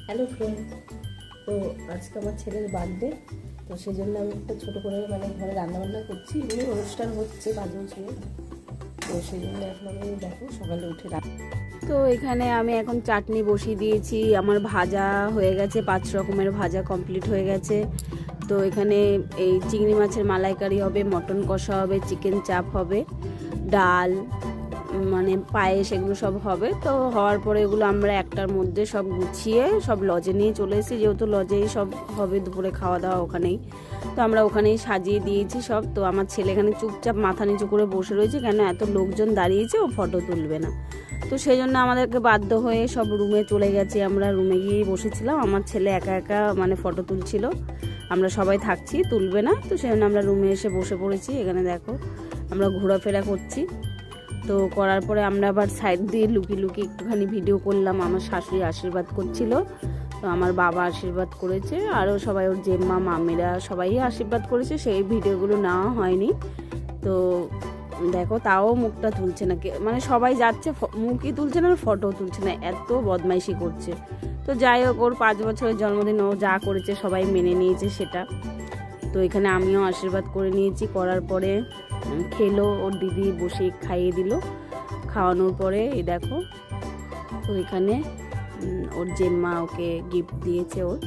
Hello friend, তো আজকে আমার ছেলের বার্থডে, তো সেই জন্য আমি একটা ছোটো করে ঘরে রান্নাবান্না করছি। এমনি অনুষ্ঠান হচ্ছে 5 বছরে, তো সেই জন্য এখন আমি দেখো সকালে উঠে তো এখানে আমি এখন চাটনি বসিয়ে দিয়েছি। আমার ভাজা হয়ে গেছে, 5 রকমের ভাজা কমপ্লিট হয়ে গেছে। তো এখানে এই চিংড়ি মাছের মালাইকারি হবে, মটন কষা হবে, চিকেন চাপ হবে, ডাল মানে পায়েস, এগুলো সব হবে। তো হওয়ার পরে এগুলো আমরা একটার মধ্যে সব গুছিয়ে সব লজে নিয়ে চলে এসেছি, যেহেতু লজেই সব হবে দুপুরে খাওয়া দাওয়া ওখানেই। তো আমরা ওখানেই সাজিয়ে দিয়েছি সব। তো আমার ছেলে এখানে চুপচাপ মাথা নিচু করে বসে রয়েছে, কেন এত লোকজন দাঁড়িয়েছে, ও ফটো তুলবে না। তো সেই জন্য আমাদেরকে বাধ্য হয়ে সব রুমে চলে গেছি। আমরা রুমে গিয়েই বসেছিলাম, আমার ছেলে একা একা ফটো তুলছিল, আমরা সবাই থাকছি, তুলবে না। তো সেই জন্য আমরা রুমে এসে বসে পড়েছি। এখানে দেখো আমরা ঘোরাফেরা করছি। তো করার পরে আমরা আবার সাইড দিয়ে লুকিয়ে লুকিয়ে একটুখানি ভিডিও করলাম। আমার শাশুড়ি আশীর্বাদ করছিল, তো আমার বাবা আশীর্বাদ করেছে, আরও সবাই ওর জেম্মা মামিরা সবাই আশীর্বাদ করেছে, সেই ভিডিওগুলো নেওয়া হয়নি। তো দেখো তাও মুখটা তুলছে না, সবাই যাচ্ছে মুখই তুলছে না, ফটো তুলছে না, এত বদমাইশি করছে। তো যাই হোক, ওর 5 বছরের জন্মদিন, ও যা করেছে সবাই মেনে নিয়েছে সেটা। তো এখানে আমিও আশীর্বাদ করে নিয়েছি। করার পরে খেলো, ওর দিদি বসে খাইয়ে দিল। খাওয়ানোর পরে দেখো, তো এখানে ওর জেম্মা ওকে গিফট দিয়েছে ওর।